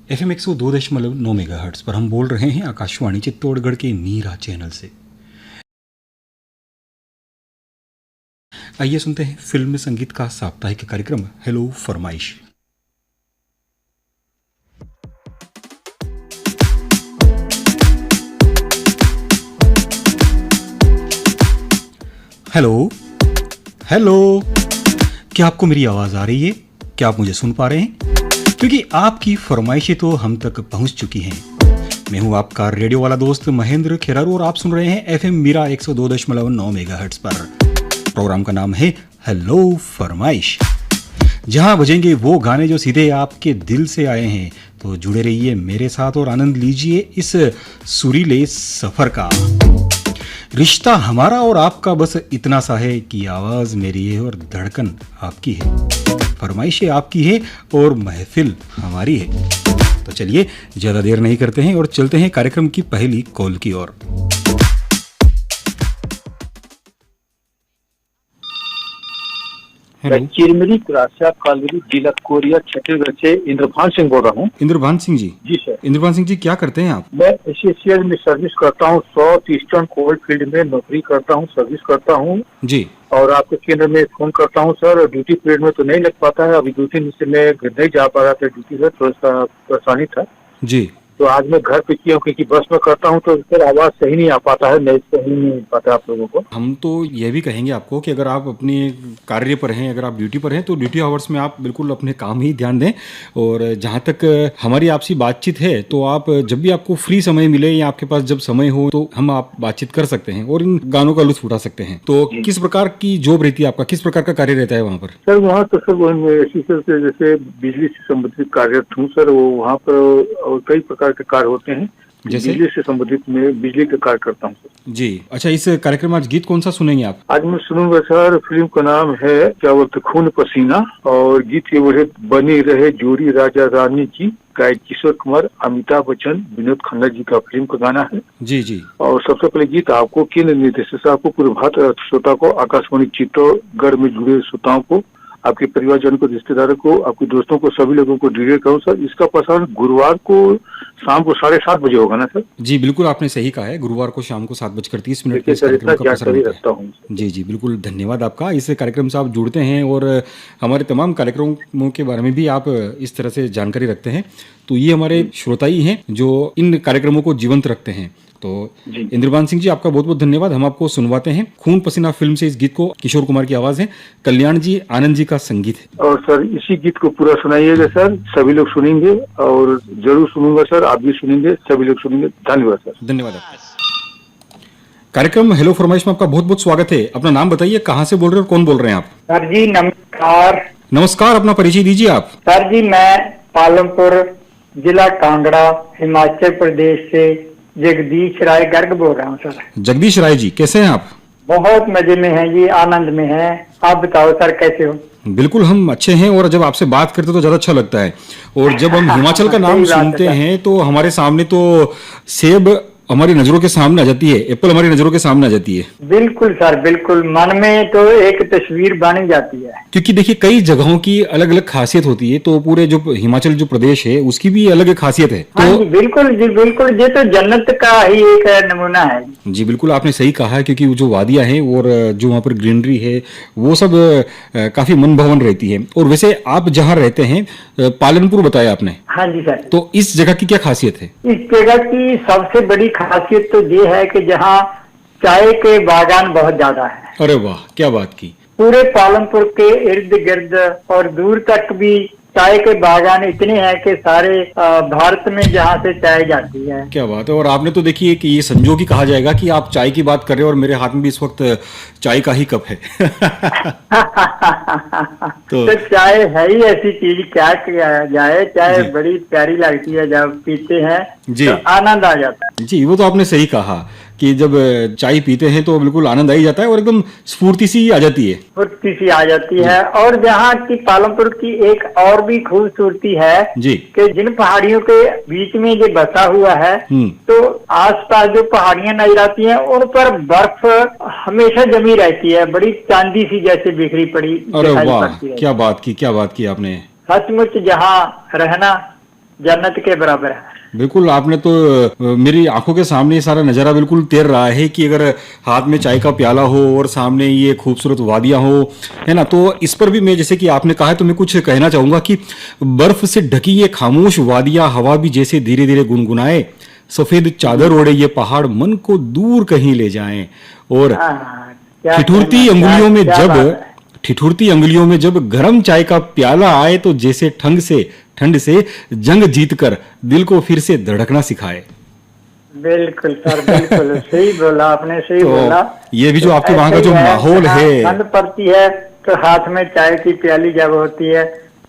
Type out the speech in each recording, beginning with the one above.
FM 102.9 megahertz पर हम बोल रहे हैं आकाशवाणी चित्तौड़गढ़ के नीरा चैनल से। आइए सुनते हैं फिल्म संगीत का साप्ताहिक कार्यक्रम हेलो फरमाइश। हेलो हेलो, क्या आपको मेरी आवाज आ रही है? क्या आप मुझे सुन पा रहे हैं? क्योंकि आपकी फरमाइशें तो हम तक पहुंच चुकी हैं। मैं हूं आपका रेडियो वाला दोस्त महेंद्र खेरारू और आप सुन रहे हैं FM मीरा 102.9 मेगाहर्ट्ज पर। प्रोग्राम का नाम है हेलो फरमाइश, जहां बजेंगे वो गाने जो सीधे आपके दिल से आए हैं। तो जुड़े रहिए मेरे साथ और आनंद लीजिए इस सुरीले सफर का। रिश्ता हमारा और आपका बस इतना सा है कि आवाज मेरी है और धड़कन आपकी है, फरमाइशें आपकी है और महफिल हमारी है। तो चलिए ज्यादा देर नहीं करते हैं और चलते हैं कार्यक्रम की पहली कॉल की ओर। चिरमिरी क्रासिया कालवरी जिला कोरिया छत्तीसगढ़ से इंद्रभान सिंह बोल रहा हूँ। इंद्रभान सिंह जी? जी सर। इंद्रभान सिंह जी, क्या करते हैं आप? मैं एसएससीएल में सर्विस करता हूँ, साउथ ईस्टर्न कोल फील्ड में नौकरी करता हूँ, सर्विस करता हूँ जी। और आपके केंद्र में फोन करता हूँ सर। ड्यूटी पीरियड में तो नहीं लग पाता है, अभी 2-3 दिन से मैं नहीं जा पा रहा था ड्यूटी से, थोड़ा सा परेशानी था जी। तो आज मैं घर पे किया हूँ, क्योंकि बस में करता हूँ तो फिर आवाज सही नहीं आ पाता है, नहीं सही नहीं पाता आप लोगों को। हम तो ये भी कहेंगे आपको कि अगर आप अपने कार्य पर हैं, अगर आप ड्यूटी पर हैं तो ड्यूटी आवर्स में आप बिल्कुल अपने काम ही ध्यान दें। और जहाँ तक हमारी आपसी बातचीत है तो आप जब भी आपको फ्री समय मिले या आपके पास जब समय हो तो हम आप बातचीत कर सकते हैं और इन गानों का लुत्फ उठा सकते हैं। तो किस प्रकार की जॉब रहती है आपका, किस प्रकार का कार्य रहता है वहाँ पर? सर वहाँ तो सर जैसे बिजली से संबंधित कार्यरत हूँ सर। वो वहाँ पर कई प्रकार के कार्य होते हैं, जैसे बिजली से संबंधित में बिजली का कार्य करता हूँ सर। जी। अच्छा, इस कार्यक्रम में आज गीत कौन सा सुनेंगे आप? आज मैं सुनूंगा सर, फिल्म का नाम है क्या बोलते खून पसीना, और गीत के बोले बनी रहे जोड़ी राजा रानी की, गायक किशोर कुमार, अमिताभ बच्चन, विनोद खन्ना जी का फिल्म का गाना है। जी जी। और सबसे पहले गीत आपको केंद्र निर्देशक से आपको पूरे भारत श्रोता को, आकाशवाणी चित्तौड़गढ़ में जुड़े श्रोताओं को, आपके परिवारजन को, रिश्तेदारों को, आपके दोस्तों को, सभी लोगों को डेडिकेट करूँ सर। इसका प्रसारण गुरुवार को शाम को 7:30 बजे होगा ना सर? जी बिल्कुल, आपने सही कहा है, गुरुवार को शाम को 7:30 पर इस कार्यक्रम का प्रसारण रखता हूँ। जी जी बिल्कुल, धन्यवाद आपका। इस कार्यक्रम से आप जुड़ते हैं और हमारे तमाम कार्यक्रमों के बारे में भी आप इस तरह से जानकारी रखते हैं। तो ये हमारे श्रोता ही हैं जो इन कार्यक्रमों को जीवंत रखते हैं। तो इंद्रभान सिंह जी, आपका बहुत बहुत धन्यवाद। हम आपको सुनवाते हैं खून पसीना फिल्म से इस गीत को। किशोर कुमार की आवाज है, कल्याण जी आनंद जी का संगीत है। और सर इसी गीत को पूरा सुनाइएगा सर, सभी लोग सुनेंगे और जरूर सुनूंगा सर, आप भी सुनेंगे, सभी लोग सुनेंगे। धन्यवाद सर। धन्यवाद आपका। कार्यक्रम हेलो फरमाइश में आपका बहुत बहुत स्वागत है। अपना नाम बताइए, कहाँ से बोल रहे हैं और कौन बोल रहे हैं आप? सर जी नमस्कार। नमस्कार, अपना परिचय दीजिए आप। सर जी मैं पालमपुर जिला कांगड़ा हिमाचल प्रदेश से जगदीश राय गर्ग बोल रहा हूँ सर। जगदीश राय जी, कैसे हैं आप? बहुत मजे में हैं जी, आनंद में हैं। आप बताओ सर कैसे हो? बिल्कुल हम अच्छे हैं और जब आपसे बात करते तो ज्यादा अच्छा लगता है। और जब हम हिमाचल का नाम सुनते हैं तो हमारे सामने तो सेब हमारी नजरों के सामने आ जाती है, एप्पल हमारी नजरों के सामने आ जाती है। बिल्कुल सर, बिल्कुल मन में तो एक तस्वीर बनी जाती है। क्योंकि देखिए कई जगहों की अलग अलग खासियत होती है, तो पूरे जो हिमाचल जो प्रदेश है उसकी भी अलग खासियत है। हाँ तो जी बिल्कुल जी बिल्कुल, ये तो जन्नत का ही एक नमूना है। जी बिल्कुल, आपने सही कहा है, क्योंकि जो वादियां हैं और जो वहाँ पर ग्रीनरी है वो सब काफी मनभावन रहती है। और वैसे आप जहाँ रहते हैं पालनपुर बताया आपने? हाँ जी सर। तो इस जगह की क्या खासियत है? इस जगह की सबसे बड़ी खासियत तो ये है कि जहाँ चाय के बागान बहुत ज्यादा है। अरे वाह, क्या बात की। पूरे पालनपुर के इर्द गिर्द और दूर तक भी चाय के बागान इतने हैं कि सारे भारत में जहाँ से चाय जाती है। क्या बात है। और आपने तो देखिए कि ये संजोग ही कहा जाएगा कि आप चाय की बात कर रहे हो और मेरे हाथ में भी इस वक्त चाय का ही कप है। तो चाय है ही ऐसी चीज, क्या किया जाए, चाय बड़ी प्यारी लगती है, जब पीते हैं जी तो आनंद आ जाता है। जी वो तो आपने सही कहा कि जब चाय पीते हैं तो बिल्कुल आनंद आ ही जाता है और एकदम स्फूर्ति सी आ जाती है। स्फूर्ति सी आ जाती है। और जहाँ की पालमपुर की एक और भी खूबसूरती है जी कि जिन पहाड़ियों के बीच में ये बसा हुआ है तो आसपास जो पहाड़ियां नजर आती हैं उन पर बर्फ हमेशा जमी रहती है, बड़ी चांदी सी जैसे बिखरी पड़ी। अरे वाह, क्या बात की, क्या बात की आपने। सचमुच जहाँ रहना जन्नत के बराबर है। बिल्कुल, आपने तो मेरी आंखों के सामने ये सारा नजारा बिल्कुल तैर रहा है कि अगर हाथ में चाय का प्याला हो और सामने ये खूबसूरत वादियां हो, है ना, तो इस पर भी मैं, जैसे कि आपने कहा है, तो मैं कुछ कहना चाहूंगा कि बर्फ से ढकी ये खामोश वादियां, हवा भी जैसे धीरे धीरे गुनगुनाए, सफेद चादर ओढ़े ये पहाड़ मन को दूर कहीं ले जाएं, और ठिठुरती अंगुलियों में जब गर्म चाय का प्याला आए तो जैसे ठंड से जंग जीतकर दिल को फिर से धड़कना सिखाए। बिल्कुल सर, बिल्कुल सही बोला आपने, सही तो बोला। ये भी जो आपके वहां का जो माहौल है, ठंड पड़ती है तो हाथ में चाय की प्याली जब होती है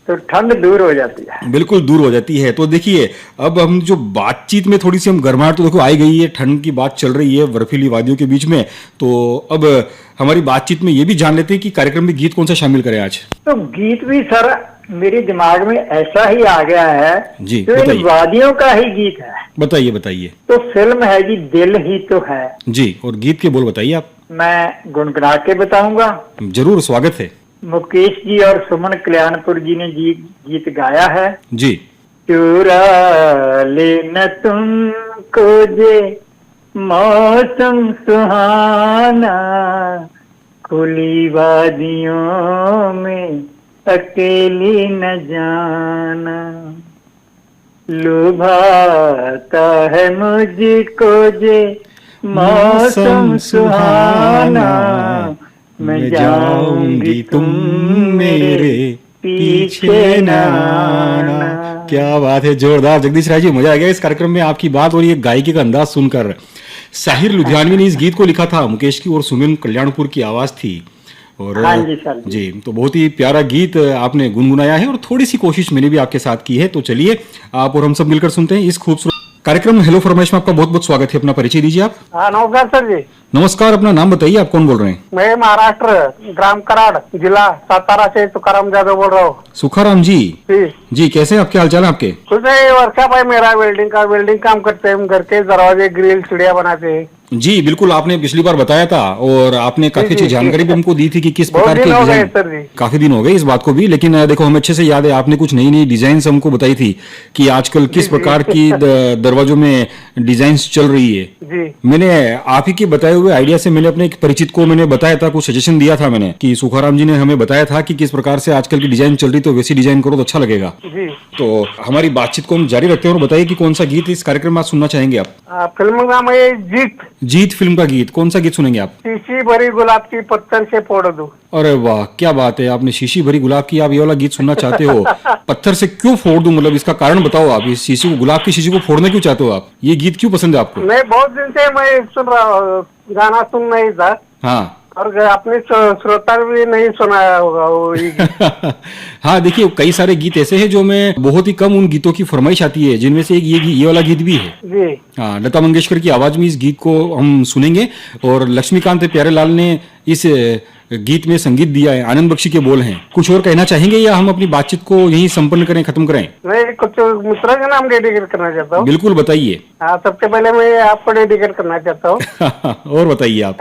तो ठंड दूर हो जाती है, बिल्कुल दूर हो जाती है। तो देखिए, अब हम जो बातचीत में थोड़ी सी हम गर्माहट तो देखो आई गई है, ठंड की बात चल रही है बर्फीली वादियों के बीच में, तो अब हमारी बातचीत में ये भी जान लेते हैं कि कार्यक्रम में गीत कौन सा शामिल करें आज। तो गीत भी सर मेरे दिमाग में ऐसा ही आ गया है जी, तो इन वादियों का ही गीत है। बताइए बताइए। तो फिल्म है जी दिल ही तो है जी, और गीत के बोल बताइए आप। मैं गुनगुना के बताऊंगा। जरूर, स्वागत है। मुकेश जी और सुमन कल्याणपुर जी ने गीत गाया है जी। चुरा लेना तुमको जे मौसम सुहाना, खुली वादियों में अकेली न जाना, लुभाता है मुझको जे मौसम सुहाना, मैं जाऊंगी तुम मेरे पीछे न आना। क्या बात है, जोरदार। जगदीश राय जी, मजा आ गया इस कार्यक्रम में आपकी बात और ये गायकी का अंदाज सुनकर। साहिर लुधियानवी ने इस गीत को लिखा था, मुकेश की और सुमन कल्याणपुर की आवाज थी। और हाँ जी सर जी, तो बहुत ही प्यारा गीत आपने गुनगुनाया है और थोड़ी सी कोशिश मैंने भी आपके साथ की है। तो चलिए आप और हम सब मिलकर सुनते हैं इस खूबसूरत कार्यक्रम हेलो फरमाइश में। आपका बहुत बहुत स्वागत है। अपना परिचय दीजिए आप। नमस्कार सर जी। नमस्कार, अपना नाम बताइए, आप कौन बोल रहे हैं? मैं महाराष्ट्र, ग्राम कराड़, जिला सातारा से तुकाराम जादव बोल रहा हूँ। सुखाराम जी जी, कैसे हैं, आपके हालचाल है आपके? कुछ नहीं, वर्कशॉप है मेरा वेल्डिंग काम करते हैं हम, घर के दरवाजे ग्रिल चिड़िया बनाते हैं। जी बिल्कुल, आपने पिछली बार बताया था और आपने काफी अच्छी जानकारी भी हमको दी थी कि किस प्रकार के डिजाइन। काफी दिन हो गए इस बात को भी, लेकिन देखो हमें अच्छे से याद है, आपने कुछ नई नई डिजाइन हमको बताई थी कि आजकल किस प्रकार की दरवाजों में डिजाइन चल रही है। जी। मैंने आप ही के बताए हुए आइडिया से मैंने अपने एक परिचित को मैंने बताया था, कुछ सजेशन दिया था मैंने कि सुखाराम जी ने हमें बताया था कि किस प्रकार से आजकल की डिजाइन चल रही, तो वैसी डिजाइन करो तो अच्छा लगेगा। जी। तो हमारी बातचीत को हम जारी रखते हैं और बताइए कि कौन सा गीत इस कार्यक्रम में सुनना चाहेंगे आप? फिल्म का नाम है जीत फिल्म का गीत। कौन सा गीत सुनेंगे आप? शीशी भरी गुलाब की पत्थर से फोड़ दूं। अरे वाह, क्या बात है, आपने शीशी भरी गुलाब की, आप ये वाला गीत सुनना चाहते हो। पत्थर से क्यों फोड़ दूं, मतलब इसका कारण बताओ आप। इस शीशी को, गुलाब की शीशी को फोड़ना क्यों चाहते हो आप? ये गीत क्यों पसंद है आपको? मैं बहुत दिन से मैं सुन रहा हूँ, गाना सुन नहीं था। हाँ, और अपने श्रोता भी नहीं सुनाया होगा वो। हाँ, देखिए कई सारे गीत ऐसे हैं जो मैं बहुत ही कम उन गीतों की फरमाइश आती है, जिनमें से एक ये वाला गीत भी है जी। हाँ, लता मंगेशकर की आवाज में इस गीत को हम सुनेंगे और लक्ष्मीकांत प्यारेलाल ने इस गीत में संगीत दिया है, आनंद बख्शी के बोल हैं। कुछ और कहना चाहेंगे या हम अपनी बातचीत को यहीं संपन्न करें, खत्म करें? मैं कुछ मित्रों का नाम डेडिकेट करना चाहता हूँ। बिल्कुल, बताइए। हाँ, सबसे पहले मैं आपको डेडिकेट करना चाहता हूँ। और बताइए आप।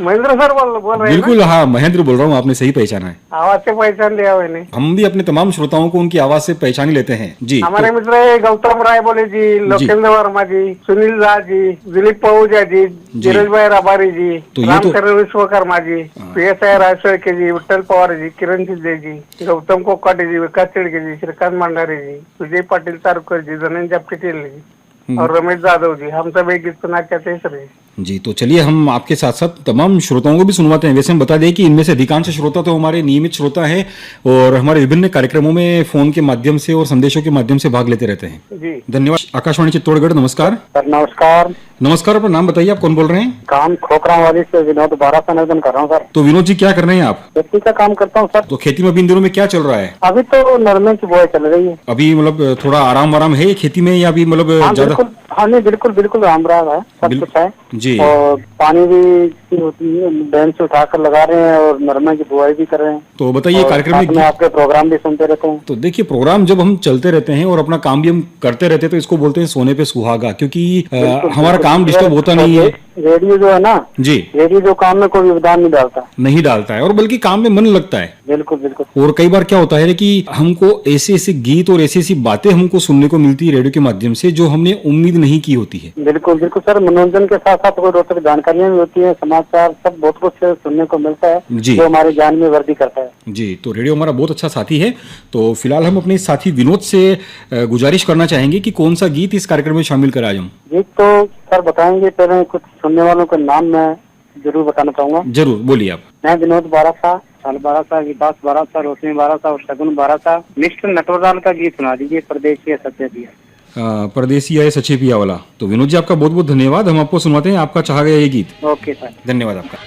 महेंद्र सर बोल रहे हैं? बिल्कुल, हाँ, महेंद्र बोल रहा हूँ, आपने सही पहचाना है। आवाज से पहचान लिया मैंने। हम भी अपने तमाम श्रोताओं को उनकी आवाज से पहचान लेते हैं जी। हमारे मित्र है गौतम राय बोले जी, लोकेंद्र वर्मा जी, सुनील झा जी, दिलीप पहुजा जी, धीरज भाई रबारी जी, रामचंद्र विश्वकर्मा जी, PSI राजेश्वर के जी, विठ्ठल पवार जी, किरण सिद्धे जी, गौतम कोकाटे जी, विकास चिड़के जी, श्रीकांत भंडारे जी, विजय पाटिल तारकर जी, धनंजय पटेल जी और रमेश जाधव जी। हम सब एक गीत सुनना चाहते हैं सर जी। तो चलिए हम आपके साथ साथ तमाम श्रोताओं को भी सुनवाते हैं। वैसे हम बता दें कि इनमें से अधिकांश श्रोता तो हमारे नियमित श्रोता हैं और हमारे विभिन्न कार्यक्रमों में फोन के माध्यम से और संदेशों के माध्यम से भाग लेते रहते हैं जी। धन्यवाद। आकाशवाणी चित्तौड़गढ़, नमस्कार। नमस्कार। नमस्कार, अपना नाम बताइए, आप कौन बोल रहे हैं? काम खोखरावाली से विनोद बारा संवर्धन कर रहा हूँ सर। तो विनोद जी, क्या कर रहे हैं आप? खेती का काम करता हूँ सर। तो खेती में अभी इन दिनों में क्या चल रहा है? अभी तो नरमे की बुआई चल रही है। अभी मतलब थोड़ा आराम है खेती में, या अभी मतलब ज्यादा? हाँ, बिल्कुल बिल्कुल आराम रहा है, सब कुछ है जी। और पानी भी होती है, डैम से उठाकर लगा रहे हैं और नरमा की बुआई भी कर रहे हैं। तो बताइए कार्यक्रम में आपके प्रोग्राम भी सुनते रहते हैं। तो देखिए, प्रोग्राम जब हम चलते रहते हैं और अपना काम भी हम करते रहते हैं तो इसको बोलते हैं सोने पे सुहागा, क्योंकि हमारा काम डिस्टर्ब होता नहीं है। रेडियो जो है ना जी, रेडियो जो काम में कोई योगदान नहीं डालता है और बल्कि काम में मन लगता है। बिल्कुल बिल्कुल। और कई बार क्या होता है कि हमको ऐसे ऐसे गीत और ऐसी ऐसी बातें हमको सुनने को मिलती है रेडियो के माध्यम से जो हमने उम्मीद नहीं की होती है। बिल्कुल बिल्कुल सर, मनोरंजन के साथ साथ कोई रोचक जानकारियां भी होती है, समाचार सब बहुत कुछ सुनने को मिलता है जी, जो हमारे ज्ञान में वृद्धि करता है जी। तो रेडियो हमारा बहुत अच्छा साथी है। तो फिलहाल हम अपने साथी विनोद से गुजारिश करना चाहेंगे कि कौन सा गीत इस कार्यक्रम में शामिल करा आज हम। गीत तो सर बताएंगे, पहले कुछ सुनने वालों का नाम मैं जरूर बताना चाहूंगा। जरूर बोलिए आप। मैं विनोद बारासा, साल बारासा, विकास बारासा, रोशनी बारासा और शगुन बारासा। मिस्टर नटवरलाल का गीत सुना दीजिए, परदेसी है सच्चे पिया। परदेसी है सच्चे पिया वाला। तो विनोद जी आपका बहुत बहुत धन्यवाद। हम आपको सुनवाते हैं आपका चाहा गया ये गीत। ओके सर, धन्यवाद आपका।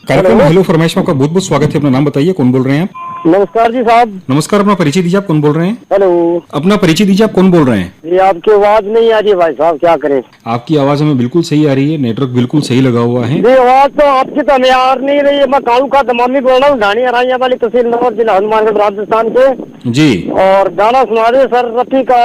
कार्यक्रम हेलो फरमाइश में आपका बहुत बहुत स्वागत है। अपना नाम बताइए, कौन बोल रहे हैं आप? नमस्कार जी साहब। नमस्कार, अपना परिचय दीजिए, आप कौन बोल रहे हैं? हेलो, अपना परिचय दीजिए, आप कौन बोल रहे हैं? जी आपकी आवाज नहीं आ रही भाई साहब, क्या करें? आपकी आवाज हमें बिल्कुल सही आ रही है, नेटवर्क बिल्कुल सही लगा हुआ है। जी आवाज तो आपकी तो हमें आ नहीं रही है। मैं कालू का दमामी बोल रहा हूँ, ढाणी अराइया वाली तहसील नगर, जिला हनुमानगढ़, राजस्थान से जी। और गाना सुना रहे सर रफी का,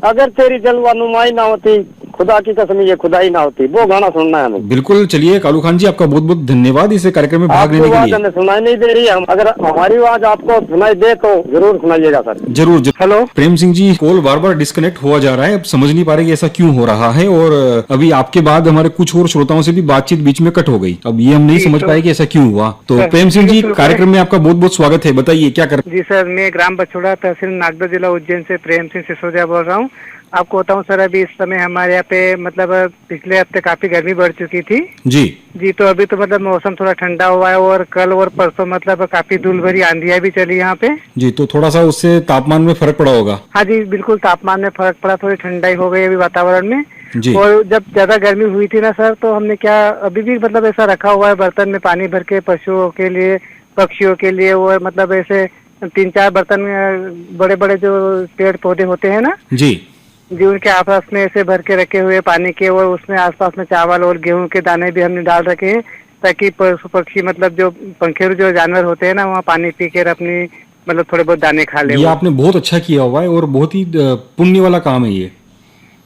अगर तेरी जलवा नुमाई ना होती, खुदा की कसम ये खुदाई ना होती, वो गाना सुनना है हमें। बिल्कुल, चलिए कालू खान जी आपका बहुत बहुत धन्यवाद इस कार्यक्रम में भाग लेने के लिए। हमें सुनाई नहीं दे रही है, अगर हमारी आवाज आपको सुनाई दे तो जरूर सुनाइएगा सर। जरूर। हेलो, प्रेम सिंह जी, कॉल बार बार डिस्कनेक्ट हुआ जा रहा है, अब समझ नहीं पा रहे कि ऐसा क्यों हो रहा है। और अभी आपके बाद हमारे कुछ और श्रोताओं से भी बातचीत बीच में कट हो गई। अब ये हम नहीं समझ पाए कि ऐसा क्यों हुआ। तो प्रेम सिंह जी, कार्यक्रम में आपका बहुत बहुत स्वागत है, बताइए क्या कर। जी सर, मैं ग्राम बछोड़ा, तहसील नागदा, जिला उज्जैन से प्रेम सिंह सिसोदिया बोल रहा हूँ। आपको बताऊं सर, अभी इस समय हमारे यहाँ पे मतलब पिछले हफ्ते काफी गर्मी बढ़ चुकी थी जी। जी, तो अभी तो मतलब मौसम थोड़ा ठंडा हुआ है और कल और परसों मतलब काफी धूल भरी आंधियां भी चली यहाँ पे जी। तो थोड़ा सा उससे तापमान में फर्क पड़ा होगा। हाँ जी, बिल्कुल तापमान में फर्क पड़ा, थोड़ी ठंडाई हो गई अभी वातावरण में जी। और जब ज्यादा गर्मी हुई थी ना सर, तो हमने क्या अभी भी मतलब ऐसा रखा हुआ है बर्तन में पानी भर के पशुओं के लिए, पक्षियों के लिए, और मतलब ऐसे 3-4 बर्तन में बड़े बड़े जो पेड़ पौधे होते हैं ना जी, उनके आपस में ऐसे भर के रखे हुए पानी के, और उसमें आसपास में चावल और गेहूं के दाने भी हमने डाल रखे हैं, ताकि पशु पक्षी मतलब जो पंखेरु जो जानवर होते हैं ना, वहाँ पानी पी कर अपनी मतलब थोड़े बहुत दाने खा ले। ये आपने बहुत अच्छा किया हुआ है और बहुत ही पुण्य वाला काम है ये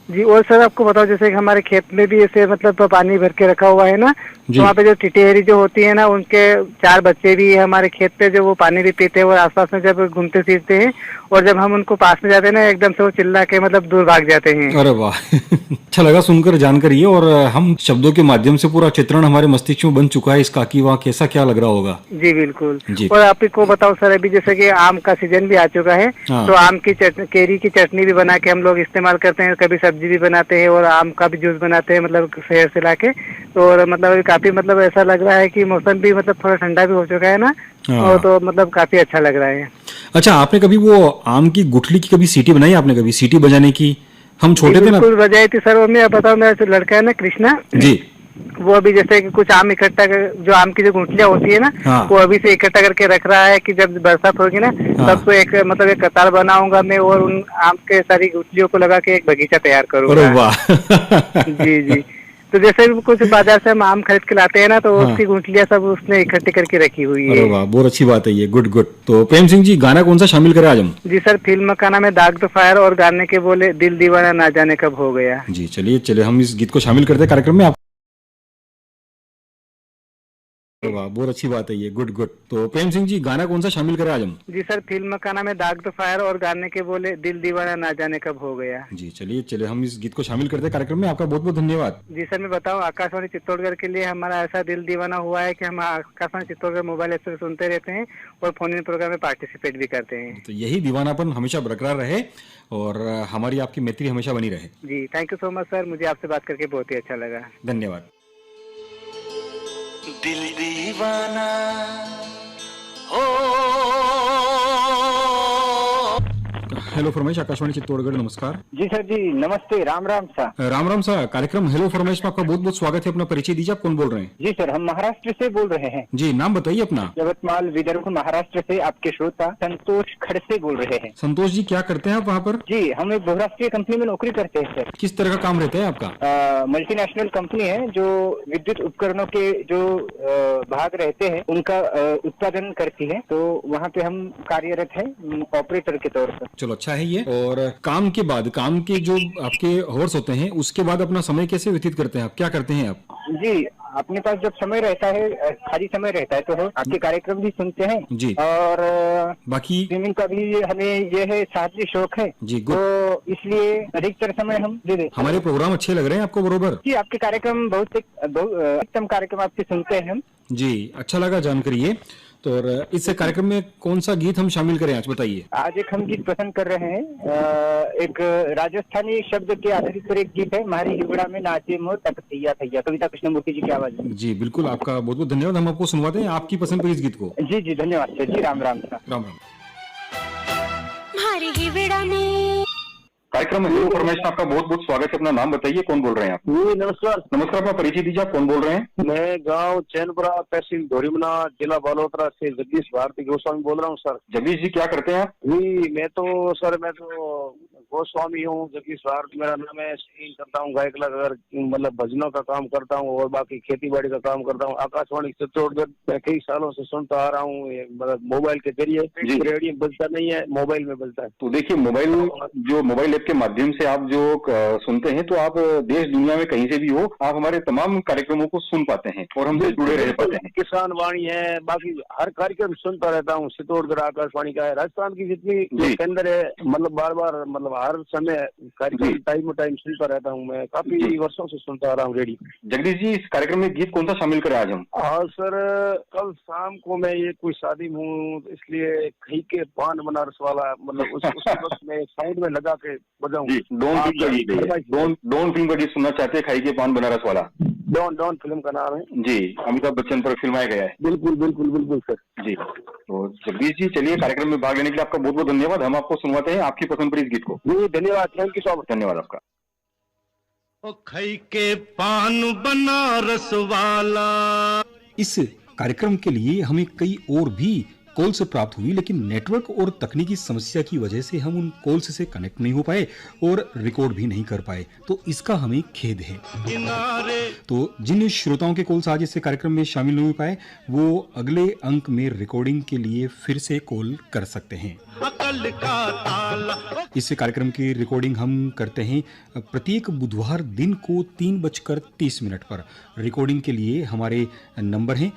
जी। और सर आपको बताओ, जैसे कि हमारे खेत में भी ऐसे मतलब पानी भर के रखा हुआ है ना, तो वहाँ पे जो टिटेरी जो होती है ना, उनके 4 बच्चे भी है हमारे खेत पे, जो वो पानी भी पीते हैं और आसपास में जब घूमते फिरते हैं, और जब हम उनको पास में जाते हैं ना, एकदम से वो चिल्ला के मतलब दूर भाग जाते हैं। अरे वाह अच्छा लगा सुनकर जानकारी है। और हम शब्दों के माध्यम से पूरा चित्रण हमारे मस्तिष्क में बन चुका है इसका कि वहाँ कैसा क्या लग रहा होगा। जी बिल्कुल जी। और आपको बताओ सर, अभी जैसे कि आम का सीजन भी आ चुका है, तो आम की केरी की चटनी भी बना के हम लोग इस्तेमाल करते हैं, कभी सब्जी भी बनाते हैं और आम का भी जूस बनाते हैं, मतलब शहर से लाके। और मतलब काफी मतलब ऐसा लग रहा है कि मौसम भी मतलब थोड़ा ठंडा भी हो चुका है ना, और तो मतलब काफी अच्छा लग रहा है। अच्छा, आपने कभी वो आम की गुठली की कभी सीटी बनाई? आपने कभी सीटी बजाने की? हम छोटे थे ना, बिल्कुल बजाई थी सर। और मैं बताऊँ, मेरा लड़का है ना कृष्णा जी, वो अभी जैसे कि कुछ आम इकट्ठा जो आम की जो गुठलियाँ होती है ना, वो अभी से इकट्ठा करके रख रहा है कि जब बरसात होगी ना, तब तो एक मतलब एक कतार बनाऊंगा मैं और उन आम के सारी गुठलियों को लगा के एक बगीचा तैयार करूंगा। अरे वाह जी जी। तो जैसे कुछ बाजार से हम आम खरीद के लाते हैं ना, तो उसकी गुठलियाँ सब उसने इकट्ठी करके रखी हुई है। अरे वाह, बहुत अच्छी बात है ये, गुड गुड। तो प्रेम सिंह जी, गाना कौन सा शामिल करें आज हम? जी सर, फिल्म का नाम है दाग द फायर और गाने के बोले दिल दीवाना ना जाने कब हो गया। जी चलिए हम इस गीत को शामिल करते हैं कार्यक्रम में। वाह, बहुत अच्छी बात है ये, गुड गुड। तो प्रेम सिंह जी, गाना कौन सा शामिल करें आज हम? जी सर, फिल्म का नाम है दाग द फायर और गाने के बोले दिल दीवाना ना जाने कब हो गया। जी चलिए हम इस गीत को शामिल करते हैं कार्यक्रम में। आपका बहुत बहुत धन्यवाद। जी सर, मैं बताऊं, आकाशवाणी चित्तौड़गढ़ के लिए हमारा ऐसा दिल दीवाना हुआ है कि हम आकाशवाणी चित्तौड़गढ़ मोबाइल ऐप से सुनते रहते हैं और फोन इन प्रोग्राम में पार्टिसिपेट भी करते हैं। तो यही दीवानापन हमेशा बरकरार रहे और हमारी आपकी मैत्री हमेशा बनी रहे। जी, thank you so much sir, मुझे आपसे बात करके बहुत ही अच्छा लगा। धन्यवाद। दिल दीवाना हो। हेलो फरमाइश आकाशवाणी चित्तौड़गढ़, नमस्कार। जी सर जी, नमस्ते, राम राम सा। राम राम सा। कार्यक्रम हेलो फरमाइश में आपका बहुत बहुत स्वागत है। अपना परिचय दीजिए, आप कौन बोल रहे हैं? जी सर, हम महाराष्ट्र से बोल रहे हैं। जी, नाम बताइए अपना। यवतमाल विदर्भ महाराष्ट्र से आपके श्रोता संतोष खड़से बोल रहे हैं। संतोष जी, क्या करते हैं आप वहाँ पर? जी, हम एक बहुराष्ट्रीय कंपनी में नौकरी करते हैं सर। किस तरह का काम रहता है आपका? मल्टीनेशनल कंपनी है जो विद्युत उपकरणों के जो भाग रहते हैं उनका उत्पादन करती है, तो वहाँ पे हम कार्यरत हैं ऑपरेटर के तौर पर। चलो, अच्छा है ये। और काम के बाद, काम के जो आपके हॉर्स होते हैं, उसके बाद अपना समय कैसे व्यतीत करते हैं आप? क्या करते हैं आप? जी, अपने पास जब समय रहता है, खाली समय रहता है, तो हम आपके कार्यक्रम भी सुनते हैं जी। और बाकी स्विमिंग का भी हमें ये है साथी शौक है जी। तो इसलिए अधिकतर समय हम दे देते। हमारे प्रोग्राम अच्छे लग रहे हैं आपको? बरोबर जी, आपके कार्यक्रम बहुत उत्तम कार्यक्रम आपके सुनते हैं हम। जी, अच्छा लगा जानकर ये। तो और इस कार्यक्रम में कौन सा गीत हम शामिल करें आज, बताइए। आज एक हम गीत पसंद कर रहे हैं, एक राजस्थानी शब्द के आधारित पर एक गीत है, मारी हिवड़ा में नाचे मोर तक थैया थैया, कविता कृष्णमूर्ति जी की आवाज में। जी बिल्कुल, आपका बहुत बहुत धन्यवाद। हम आपको सुनवाते हैं आपकी पसंद पर इस गीत को। जी जी, धन्यवाद सर जी, राम राम सर। राम राम। मारी हिवड़ा में कार्यक्रम हेलो फरमाइश में आपका बहुत बहुत स्वागत है। अपना नाम बताइए, कौन बोल रहे हैं आप? जी नमस्कार। नमस्कार, अपना परिचय दीजिए, आप कौन बोल रहे हैं? मैं गांव चैनपुरा, तहसील धोरीमना, जिला बालोतरा से जगदीश भारती गोस्वामी बोल रहा हूँ सर। जगदीश जी, क्या करते हैं आप? जी, मैं तो गोस्वामी हूँ, जगदीश भारती मेरा नाम है। सिंगिंग करता हूँ, गायक कलाकार, मतलब भजनों का काम करता हूँ और बाकी खेती बाड़ी का काम करता हूँ। आकाशवाणी चित्तौड़गढ़ मैं कई सालों से सुनता आ रहा हूँ, मतलब मोबाइल के जरिए। रेडियो बजता नहीं है, मोबाइल में बजता है। तो देखिए, मोबाइल ऐप के माध्यम से आप जो सुनते हैं, तो आप देश दुनिया में कहीं से भी हो, आप हमारे तमाम कार्यक्रमों को सुन पाते हैं और हमसे जुड़े रह पाते हैं। किसान वाणी है, बाकी हर कार्यक्रम सुनता रहता हूँ। चित्तौड़गढ़ आकाशवाणी का है, राजस्थान की जितनी केंद्र है, मतलब बार बार, मतलब हर समय कार्यक्रम टाइम सुनता रहता हूँ। मैं काफी वर्षों से सुनता आ रहा हूँ रेडियो। जगदीश जी, इस कार्यक्रम में गीत कौन सा शामिल करें आज हम? हाँ सर, कल शाम को मैं ये कोई शादी में हूँ, इसलिए खई के पान बनारस वाला, मतलब उस वक्त मैं साउंड में लगा के बजाऊँ। डॉन फिल्म का गीत है। डॉन फिल्म का गीत सुनना चाहते हैं, खाई के पान बनारस वाला। डॉन फिल्म का नाम है जी, अमिताभ बच्चन पर फिल्माया गया है। बिल्कुल बिल्कुल बिल्कुल सर जी। तो जगदीश जी, चलिए, कार्यक्रम में भाग लेने के लिए आपका बहुत बहुत धन्यवाद। हम आपको सुनवाते हैं आपकी पसंद पर इस गीत को। जी धन्यवाद, थैंक यू सो मच। धन्यवाद आपका। खई के पान बनारस वाला। इस कार्यक्रम के लिए हमें कई और भी कॉल्स प्राप्त हुई, लेकिन नेटवर्क और तकनीकी समस्या की वजह से हम उन कॉल्स से कनेक्ट नहीं हो पाए और रिकॉर्ड भी नहीं कर पाए, तो इसका हमें खेद है। तो जिन श्रोताओं के कॉल्स आज इस कार्यक्रम में शामिल नहीं हो पाए, वो अगले अंक में रिकॉर्डिंग के लिए फिर से कॉल कर सकते हैं। इस कार्यक्रम की रिकॉर्डिंग हम करते हैं प्रत्येक बुधवार दिन को 3:30 पर। रिकॉर्डिंग के लिए हमारे नंबर हैं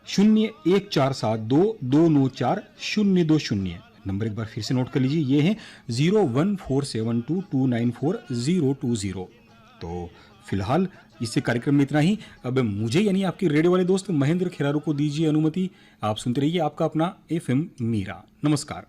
01472294020। नंबर एक बार फिर से नोट कर लीजिए, ये है 01472294020। तो फिलहाल इस कार्यक्रम में इतना ही। अब मुझे यानी आपके रेडियो वाले दोस्त महेंद्र खिरारू को दीजिए अनुमति। आप सुनते रहिए आपका अपना FM मीरा। नमस्कार।